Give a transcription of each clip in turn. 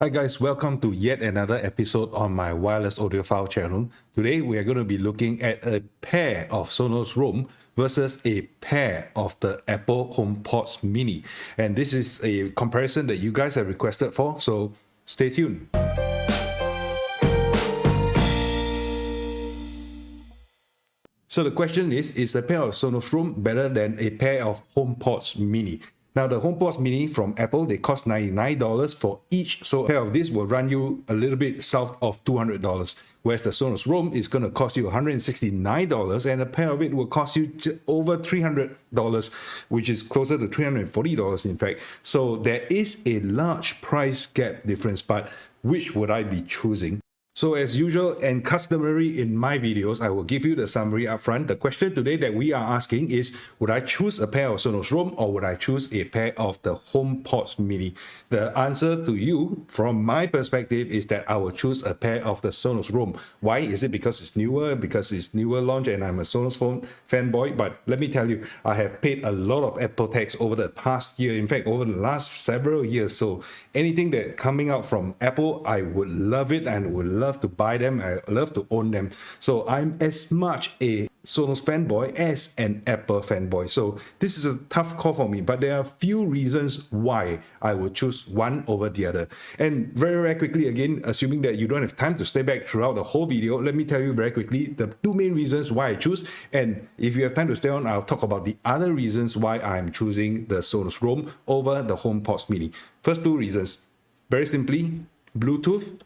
Hi guys, welcome to yet another episode on my wireless audiophile channel. Today we are going to be looking at a pair of Sonos Roam versus a pair of the Apple HomePods Mini. And this is a comparison that you guys have requested for, so stay tuned. So the question is a pair of Sonos Roam better than a pair of HomePods Mini? Now the HomePods Mini from Apple, they cost $99 for each. So a pair of these will run you a little bit south of $200. Whereas the Sonos Roam is going to cost you $169 and a pair of it will cost you over $300, which is closer to $340 in fact. So there is a large price gap difference, but which would I be choosing? So as usual and customary in my videos, I will give you the summary up front. The question today that we are asking is, would I choose a pair of Sonos Roam or would I choose a pair of the HomePods Mini? The answer to you, from my perspective, is that I will choose a pair of the Sonos Roam. Why? Is it because it's newer? Because it's newer launch and I'm a Sonos phone fanboy? But let me tell you, I have paid a lot of Apple tax over the past year. In fact, over the last several years. So anything that coming out from Apple, I would love it and would love to buy them. I love to own them. So I'm as much a Sonos fanboy as an Apple fanboy. So this is a tough call for me, but there are a few reasons why I would choose one over the other. And very quickly, again, assuming that you don't have time to stay back throughout the whole video, let me tell you very quickly the two main reasons why I choose. And if you have time to stay on, I'll talk about the other reasons why I'm choosing the Sonos Roam over the HomePods Mini. First two reasons, very simply, Bluetooth,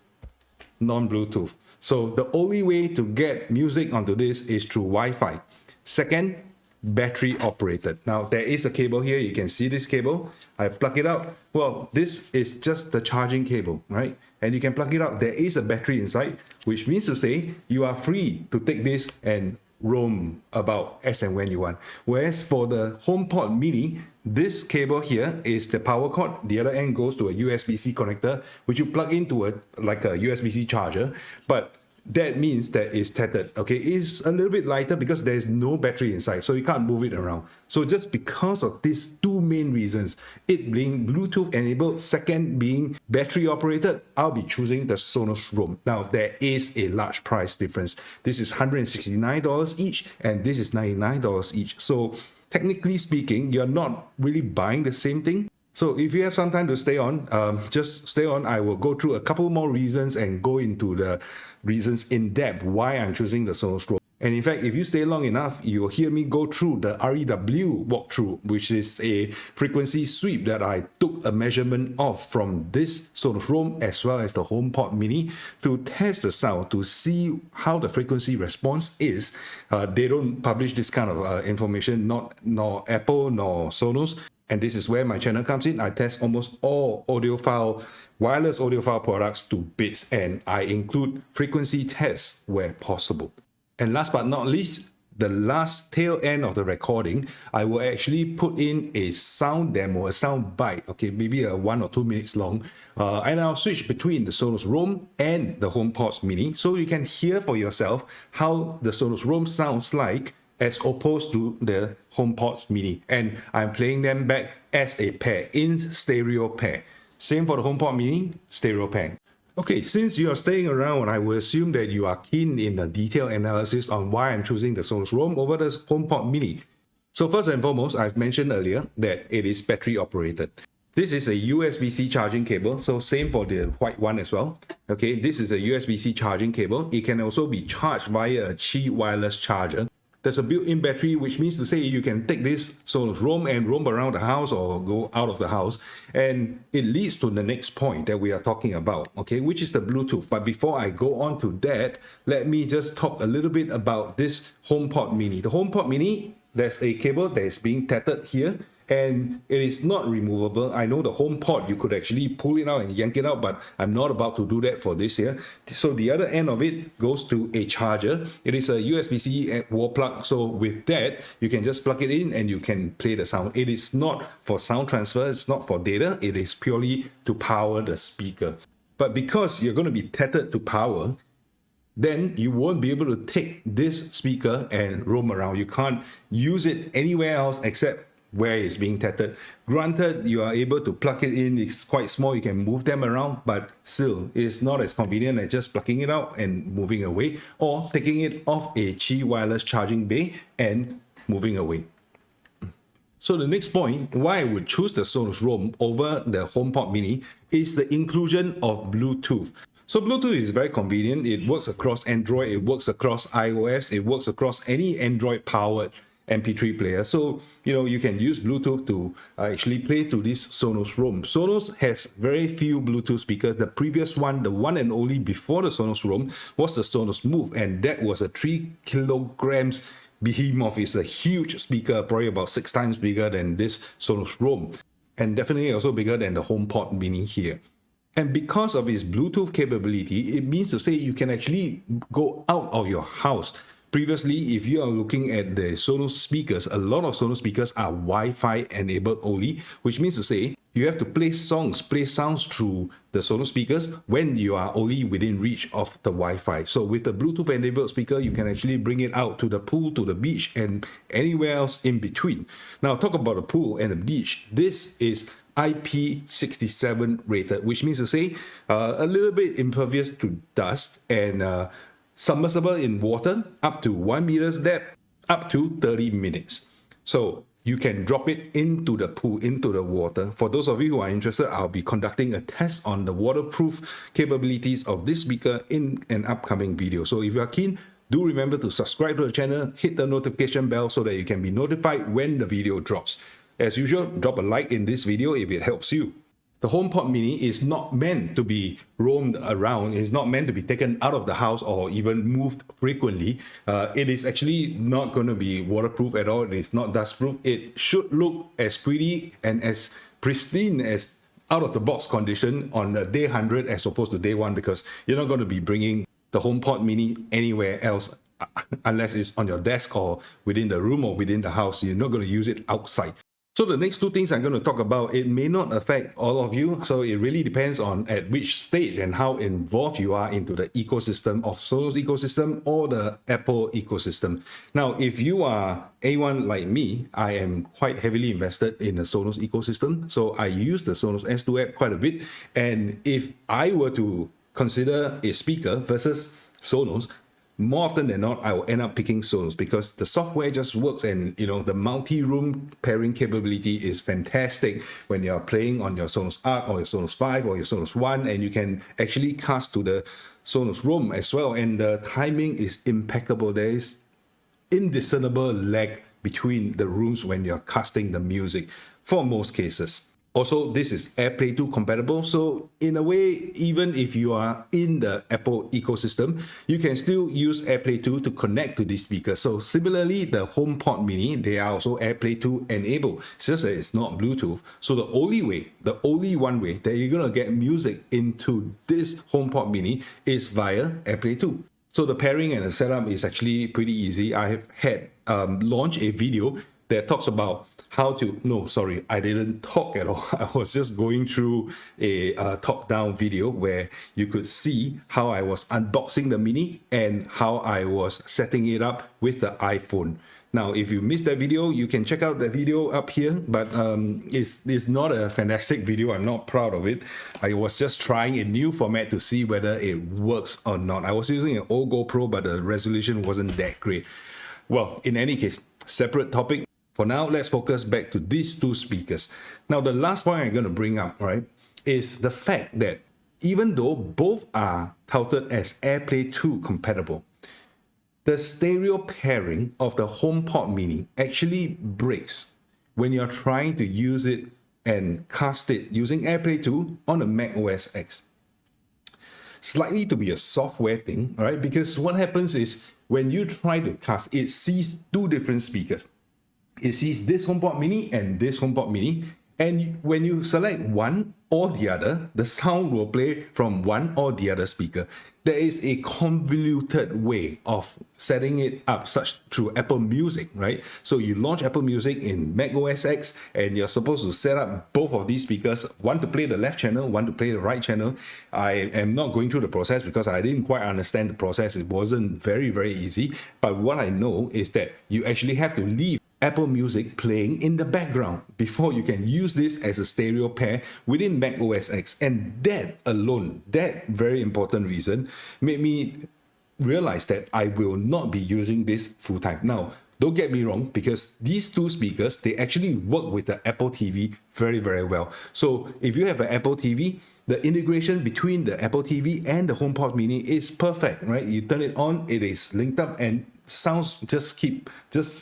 non-Bluetooth. So the only way to get music onto this is through Wi-Fi. Second, battery operated. Now there is a cable here. You can see this cable. I plug it out. Well, this is just the charging cable, right? And you can plug it out. There is a battery inside, which means to say you are free to take this and roam about as and when you want. Whereas for the HomePod Mini, this cable here is the power cord. The other end goes to a USB-C connector, which you plug into like a USB-C charger. But that means that it's tethered. Okay, it's a little bit lighter because there's no battery inside, so you can't move it around. So just because of these two main reasons, it being Bluetooth enabled, second being battery operated, I'll be choosing the Sonos Roam. Now there is a large price difference. This is $169 each and this is $99 each. So technically speaking, you're not really buying the same thing. So if you have some time to stay on, just stay on. I will go through a couple more reasons and go into the reasons in depth why I'm choosing the Sonos Roam. And in fact, if you stay long enough, you'll hear me go through the REW walkthrough, which is a frequency sweep that I took a measurement of from this Sonos Roam as well as the HomePod Mini to test the sound, to see how the frequency response is. They don't publish this kind of information, nor Apple nor Sonos. And this is where my channel comes in. I test almost all wireless audiophile products to bits, and I include frequency tests where possible. And last but not least, the last tail end of the recording, I will actually put in a sound demo, a sound bite, okay, maybe a 1 or 2 minutes long, and I'll switch between the Sonos Roam and the HomePods Mini so you can hear for yourself how the Sonos Roam sounds like as opposed to the HomePods Mini. And I'm playing them back as a pair, in stereo pair. Same for the HomePod Mini, stereo pair. Okay, since you are staying around, I will assume that you are keen in the detailed analysis on why I'm choosing the Sonos Roam over the HomePod Mini. So first and foremost, I've mentioned earlier that it is battery operated. This is a USB-C charging cable, so same for the white one as well. Okay, this is a USB-C charging cable. It can also be charged via a Qi wireless charger. There's a built-in battery, which means to say you can take this Sonos Roam and roam around the house or go out of the house. And it leads to the next point that we are talking about, okay, which is the Bluetooth. But before I go on to that, let me just talk a little bit about this HomePod Mini. The HomePod Mini, there's a cable that is being tethered here, and it is not removable. I know the HomePod, you could actually pull it out and yank it out, but I'm not about to do that for this here. So the other end of it goes to a charger. It is a USB-C wall plug. So with that, you can just plug it in and you can play the sound. It is not for sound transfer. It's not for data. It is purely to power the speaker. But because you're going to be tethered to power, then you won't be able to take this speaker and roam around. You can't use it anywhere else except where it's being tethered. Granted, you are able to plug it in, it's quite small, you can move them around, but still, it's not as convenient as just plugging it out and moving away, or taking it off a Qi wireless charging bay and moving away. So the next point, why I would choose the Sonos Roam over the HomePod Mini, is the inclusion of Bluetooth. So Bluetooth is very convenient. It works across Android, it works across iOS, it works across any Android-powered MP3 player. So, you can use Bluetooth to actually play to this Sonos Roam. Sonos has very few Bluetooth speakers. The previous one, the one and only before the Sonos Roam, was the Sonos Move, and that was a 3 kilograms behemoth. Is a huge speaker, probably about 6 times bigger than this Sonos Roam, and definitely also bigger than the HomePod Mini here. And because of its Bluetooth capability, it means to say you can actually go out of your house. Previously, if you are looking at the Sonos speakers, a lot of Sonos speakers are Wi-Fi enabled only, which means to say you have to play sounds through the Sonos speakers when you are only within reach of the Wi-Fi. So with the Bluetooth enabled speaker, you can actually bring it out to the pool, to the beach, and anywhere else in between. Now, talk about the pool and the beach. This is IP67 rated, which means to say a little bit impervious to dust, and submersible in water up to 1 meter's depth, up to 30 minutes. So you can drop it into the pool, into the water. For those of you who are interested, I'll be conducting a test on the waterproof capabilities of this speaker in an upcoming video. So if you are keen, do remember to subscribe to the channel, hit the notification bell so that you can be notified when the video drops. As usual, drop a like in this video if it helps you. The HomePod Mini is not meant to be roamed around. It's not meant to be taken out of the house or even moved frequently. It is actually not going to be waterproof at all. It is not dustproof. It should look as pretty and as pristine as out-of-the-box condition on day 100 as opposed to day 1, because you're not going to be bringing the HomePod Mini anywhere else unless it's on your desk or within the room or within the house. You're not going to use it outside. So the next 2 things I'm going to talk about, it may not affect all of you, so it really depends on at which stage and how involved you are into the ecosystem of Sonos ecosystem or the Apple ecosystem. Now, if you are anyone like me, I am quite heavily invested in the Sonos ecosystem, so I use the Sonos S2 app quite a bit, and if I were to consider a speaker versus Sonos, more often than not, I will end up picking Sonos because the software just works, and the multi-room pairing capability is fantastic when you're playing on your Sonos Arc or your Sonos 5 or your Sonos One, and you can actually cast to the Sonos Roam as well, and the timing is impeccable. There is indiscernible lag between the rooms when you're casting the music for most cases. Also, this is AirPlay 2 compatible, so in a way, even if you are in the Apple ecosystem, you can still use AirPlay 2 to connect to this speaker. So similarly, the HomePod Mini, they are also AirPlay 2 enabled. It's just that it's not Bluetooth. So the only one way that you're going to get music into this HomePod Mini is via AirPlay 2. So the pairing and the setup is actually pretty easy. I have had launched a video that talks about how to, no, sorry, I didn't talk at all. I was just going through a top-down video where you could see how I was unboxing the Mini and how I was setting it up with the iPhone. Now, if you missed that video, you can check out the video up here, but it's not a fantastic video. I'm not proud of it. I was just trying a new format to see whether it works or not. I was using an old GoPro, but the resolution wasn't that great. Well, in any case, separate topic. For now, let's focus back to these 2 speakers. Now, the last point I'm going to bring up, right, is the fact that even though both are touted as AirPlay 2 compatible, the stereo pairing of the HomePod Mini actually breaks when you're trying to use it and cast it using AirPlay 2 on a Mac OS X. Slightly to be a software thing, right? Because what happens is when you try to cast, it sees 2 different speakers. It sees this HomePod Mini and this HomePod Mini, and when you select one or the other, the sound will play from one or the other speaker. There is a convoluted way of setting it up, such through Apple Music, right? So you launch Apple Music in Mac OS X, and you're supposed to set up both of these speakers, one to play the left channel, one to play the right channel. I am not going through the process because I didn't quite understand the process. It wasn't very, very easy. But what I know is that you actually have to leave Apple Music playing in the background before you can use this as a stereo pair within Mac OS X. And that alone, that very important reason, made me realize that I will not be using this full time. Now, don't get me wrong, because these two speakers, they actually work with the Apple TV very, very well. So if you have an Apple TV, the integration between the Apple TV and the HomePod mini is perfect, right? You turn it on, it is linked up, and sounds just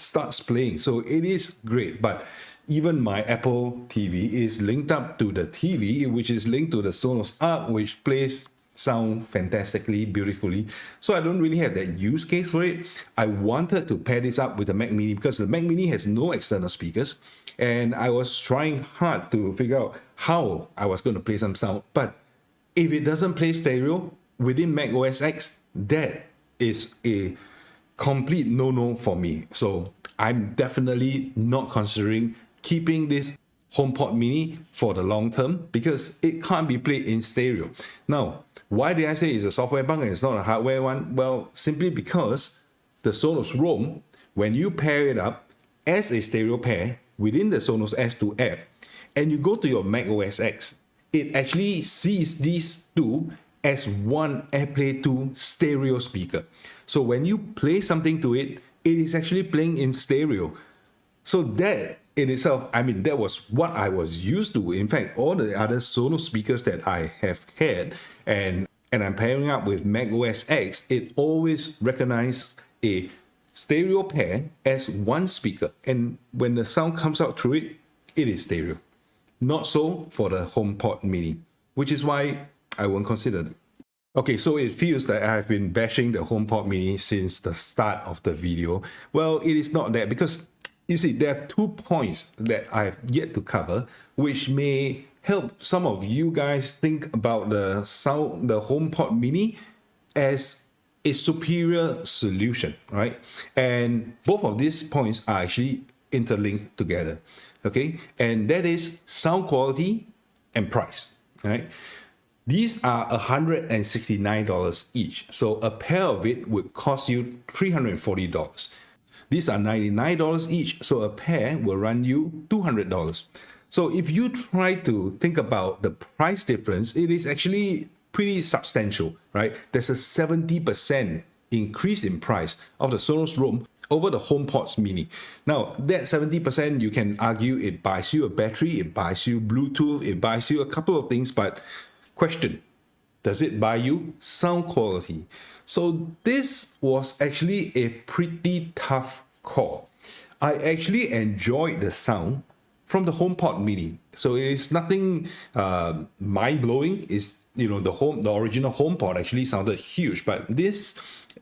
starts playing. So it is great. But even my Apple TV is linked up to the TV, which is linked to the Sonos Arc, which plays sound fantastically, beautifully. So I don't really have that use case for it. I wanted to pair this up with the Mac Mini because the Mac Mini has no external speakers, and I was trying hard to figure out how I was going to play some sound. But if it doesn't play stereo within Mac OS X, that is a complete no-no for me. So I'm definitely not considering keeping this HomePod mini for the long term because it can't be played in stereo. Now, why did I say it's a software bug and it's not a hardware one? Well, simply because the Sonos Roam, when you pair it up as a stereo pair within the Sonos S2 app, and you go to your Mac OS X, it actually sees these two as one AirPlay 2 stereo speaker. So when you play something to it, it is actually playing in stereo. So that in itself, I mean, that was what I was used to. In fact, all the other Sonos speakers that I have had and I'm pairing up with Mac OS X, it always recognizes a stereo pair as one speaker. And when the sound comes out through it, it is stereo. Not so for the HomePod mini, which is why I won't consider it. Okay, so it feels that I have been bashing the HomePod mini since the start of the video. Well, it is not that, because you see, there are 2 points that I have yet to cover, which may help some of you guys think about the HomePod mini as a superior solution, right? And both of these points are actually interlinked together, okay? And that is sound quality and price, right? These are $169 each. So a pair of it would cost you $340. These are $99 each. So a pair will run you $200. So if you try to think about the price difference, it is actually pretty substantial, right? There's a 70% increase in price of the Sonos Roam over the HomePods mini. Now, that 70%, you can argue it buys you a battery, it buys you Bluetooth, it buys you a couple of things, but question, does it buy you sound quality? So this was actually a pretty tough call. I actually enjoyed the sound from the HomePod mini. So it is nothing mind-blowing. It's, you know, the original HomePod actually sounded huge, but this,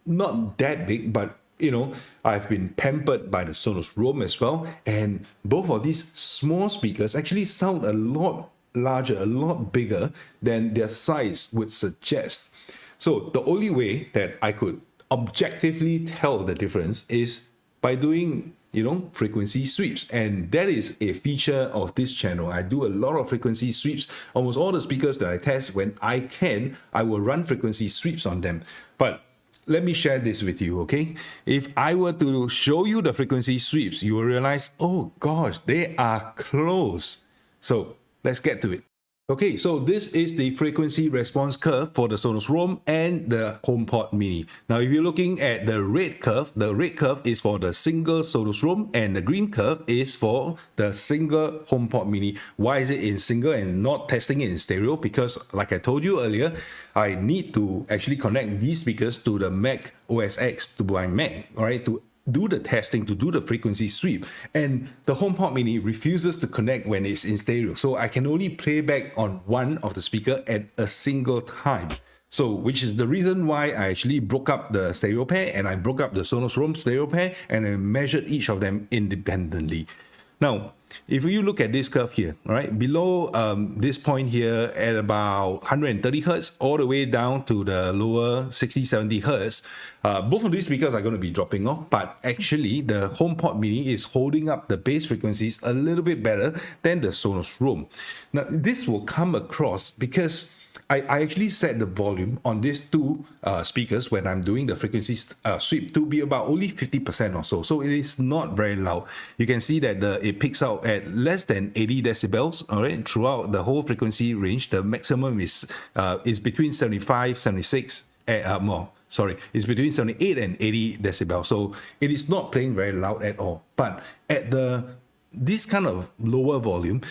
not that big, but you know, I've been pampered by the Sonos Roam as well. And both of these small speakers actually sound a lot larger, a lot bigger than their size would suggest. So the only way that I could objectively tell the difference is by doing, you know, frequency sweeps. And that is a feature of this channel. I do a lot of frequency sweeps. Almost all the speakers that I test, when I can, I will run frequency sweeps on them. But let me share this with you, okay? If I were to show you the frequency sweeps, you will realize, oh gosh, they are close. So let's get to it. Okay, so this is the frequency response curve for the Sonos Roam and the HomePod mini. Now, if you're looking at the red curve is for the single Sonos Roam and the green curve is for the single HomePod mini. Why is it in single and not testing it in stereo? Because like I told you earlier, I need to actually connect these speakers to the Mac OS X, to my Mac, all right, to do the testing, to do the frequency sweep, and the HomePod mini refuses to connect when it's in stereo, so I can only play back on one of the speaker at a single time. So which is the reason why I actually broke up the stereo pair, and I broke up the Sonos Roam stereo pair, and I measured each of them independently. Now, if you look at this curve here, all right, below this point here at about 130 hertz, all the way down to the lower 60, 70 hertz, both of these speakers are going to be dropping off, but actually the HomePod mini is holding up the bass frequencies a little bit better than the Sonos Roam. Now, this will come across because I actually set the volume on these two speakers when I'm doing the frequency sweep to be about only 50% or so. So it is not very loud. You can see that it picks out at less than 80 decibels, all right, throughout the whole frequency range. The maximum is between 75, 76, more. Sorry, it's between 78 and 80 decibels. So it is not playing very loud at all. But at this kind of lower volume,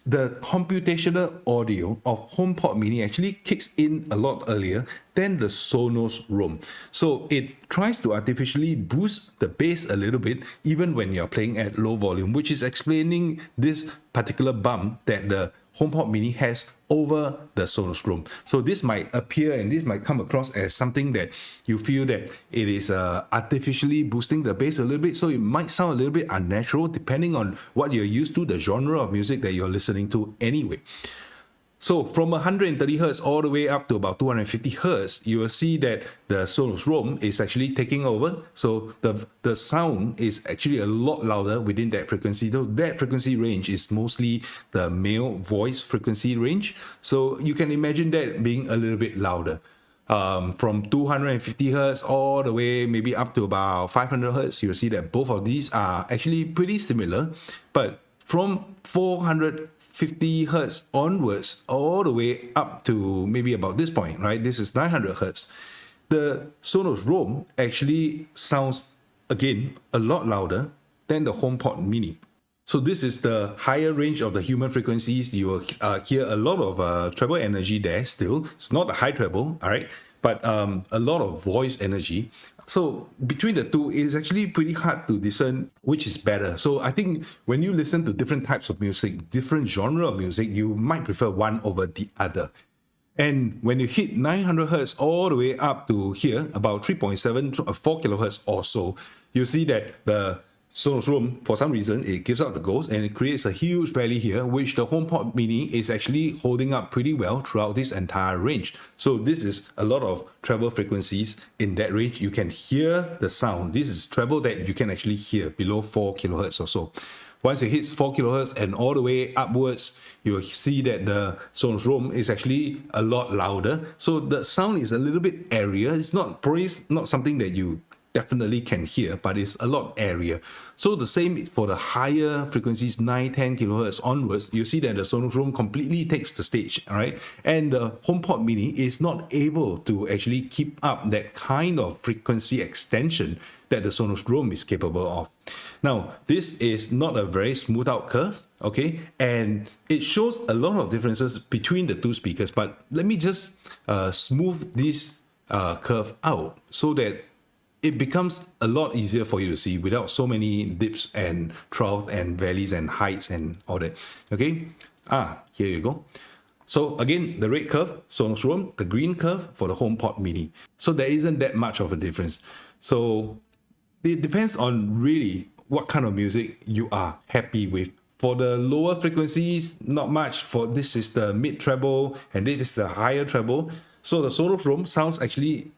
the computational audio of HomePod Mini actually kicks in a lot earlier than the Sonos Roam. So it tries to artificially boost the bass a little bit even when you're playing at low volume, which is explaining this particular bump that the HomePod Mini has over the Sonos Roam. So this might appear and this might come across as something that you feel that it is artificially boosting the bass a little bit. So it might sound a little bit unnatural depending on what you're used to, the genre of music that you're listening to anyway. So from 130 Hz all the way up to about 250 Hz, you will see that the Sonos Roam is actually taking over. So the sound is actually a lot louder within that frequency. So that frequency range is mostly the male voice frequency range. So you can imagine that being a little bit louder. From 250 Hz all the way maybe up to about 500 Hz, you'll see that both of these are actually pretty similar. But from 450 Hz onwards all the way up to maybe about this point, right? This is 900 Hz. The Sonos Roam actually sounds, again, a lot louder than the HomePod Mini. So this is the higher range of the human frequencies. You will hear a lot of treble energy there still. It's not a high treble, all right? But a lot of voice energy. So between the two, it is actually pretty hard to discern which is better. So I think when you listen to different types of music, different genre of music, you might prefer one over the other. And when you hit 900 Hz all the way up to here, about 3.7, 4 kilohertz or so, you see that the Sonos Roam, for some reason, it gives out the ghost and it creates a huge valley here, which the HomePod Mini is actually holding up pretty well throughout this entire range. So this is a lot of treble frequencies in that range. You can hear the sound. This is treble that you can actually hear below 4 kilohertz or so. Once it hits 4 kilohertz and all the way upwards, you'll see that the Sonos Roam is actually a lot louder. So the sound is a little bit airier. It's probably not something that you definitely can hear, but it's a lot airier. So the same for the higher frequencies, 9, 10 kilohertz onwards, you see that the Sonos Roam completely takes the stage, all right? And the HomePod Mini is not able to actually keep up that kind of frequency extension that the Sonos Roam is capable of. Now, this is not a very smooth out curve, okay? And it shows a lot of differences between the two speakers, but let me just smooth this curve out so that it becomes a lot easier for you to see without so many dips and troughs and valleys and heights and all that. Okay? Here you go. So again, the red curve, Sonos Roam, the green curve for the HomePod Mini. So there isn't that much of a difference. So it depends on really what kind of music you are happy with. For the lower frequencies, not much. For this is the mid treble and this is the higher treble. So the Sonos Roam sounds actually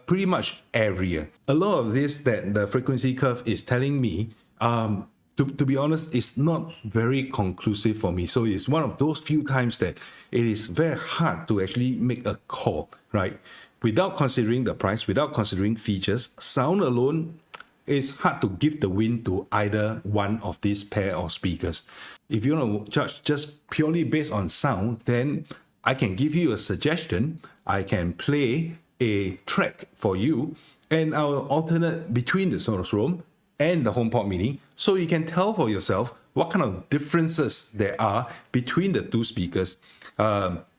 pretty much airier. A lot of this that the frequency curve is telling me, to be honest, it's not very conclusive for me. So it's one of those few times that it is very hard to actually make a call, right? Without considering the price, without considering features, sound alone is hard to give the win to either one of these pair of speakers. If you want to judge just purely based on sound, then I can give you a suggestion. I can play a track for you and I'll alternate between the Sonos Roam and the HomePod Mini so you can tell for yourself what kind of differences there are between the two speakers.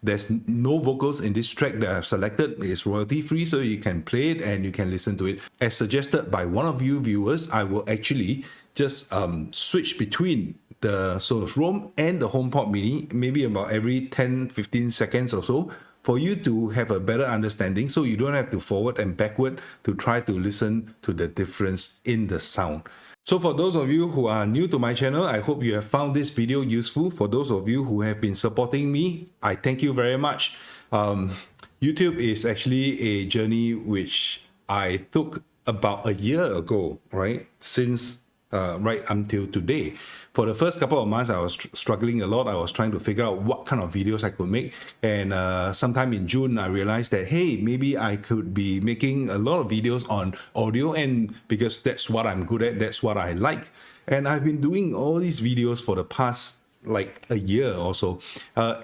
There's no vocals in this track that I've selected. It's royalty free, so you can play it and you can listen to it. As suggested by one of you viewers, I will actually just switch between the Sonos Roam and the HomePod Mini, maybe about every 10-15 seconds or so, for you to have a better understanding so you don't have to forward and backward to try to listen to the difference in the sound. So for those of you who are new to my channel, I hope you have found this video useful. For those of you who have been supporting me, I thank you very much. YouTube is actually a journey which I took about a year ago, right? Since right until today. For the first couple of months, I was struggling a lot. I was trying to figure out what kind of videos I could make. And sometime in June, I realized that, hey, maybe I could be making a lot of videos on audio, and because that's what I'm good at, that's what I like. And I've been doing all these videos for the past like a year or so.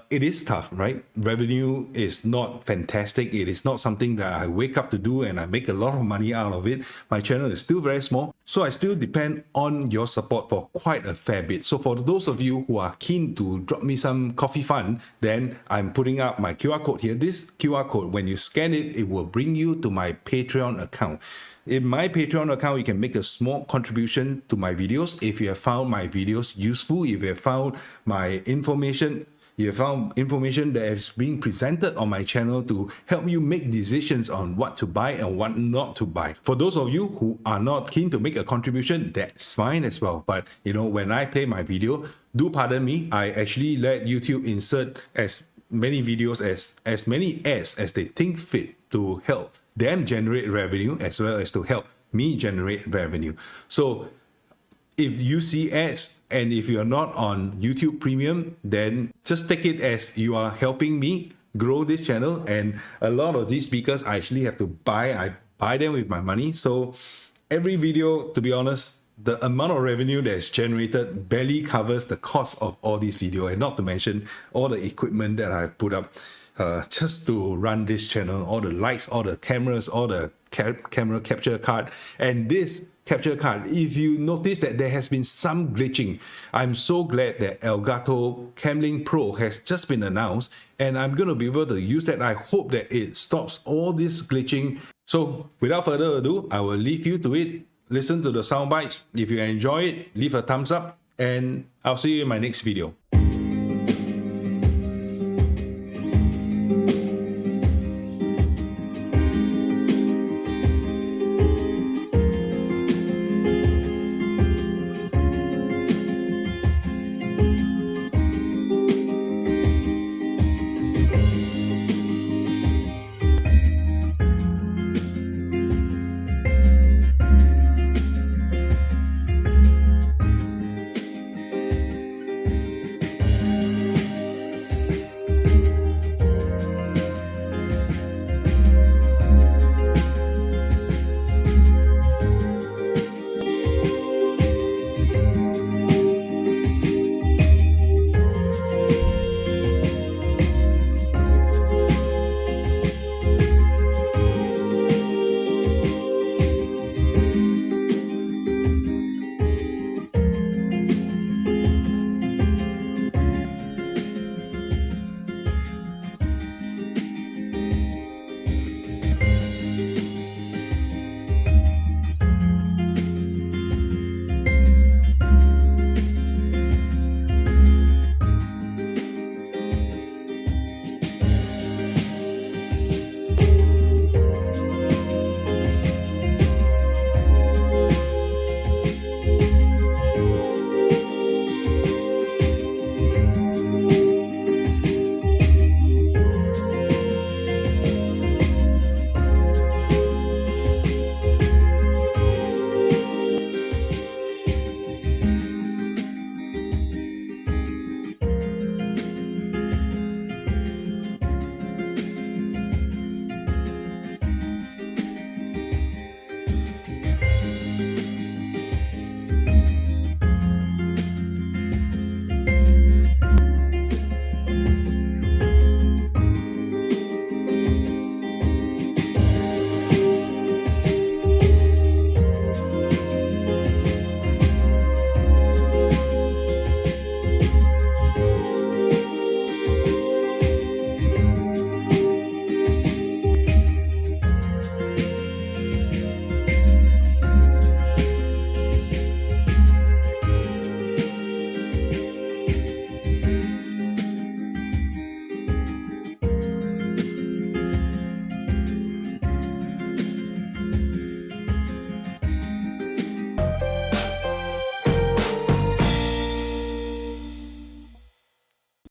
It is tough, right? Revenue is not fantastic. It is not something that I wake up to do and I make a lot of money out of it. My channel is still very small, so I still depend on your support for quite a fair bit. So for those of you who are keen to drop me some coffee fund, then I'm putting up my QR code here. This QR code, when you scan it, it will bring you to my Patreon account. In my Patreon account, you can make a small contribution to my videos if you have found my videos useful, if you have found my information, you have found information that is being presented on my channel to help you make decisions on what to buy and what not to buy. For those of you who are not keen to make a contribution, that's fine as well. But you know, when I play my video, do pardon me, I actually let YouTube insert as many videos as many ads as they think fit to help them generate revenue as well as to help me generate revenue. So if you see ads and if you're not on YouTube Premium, then just take it as you are helping me grow this channel. And a lot of these speakers I actually have to buy. I buy them with my money. So every video, to be honest, the amount of revenue that's generated barely covers the cost of all these videos, and not to mention all the equipment that I've put up just to run this channel, all the lights, all the cameras, all the camera capture card. And this capture card, if you notice that there has been some glitching, I'm so glad that Elgato Camlink Pro has just been announced, and I'm going to be able to use that. I hope that it stops all this glitching. So without further ado, I will leave you to it. Listen to the sound bites. If you enjoy it, leave a thumbs up, and I'll see you in my next video.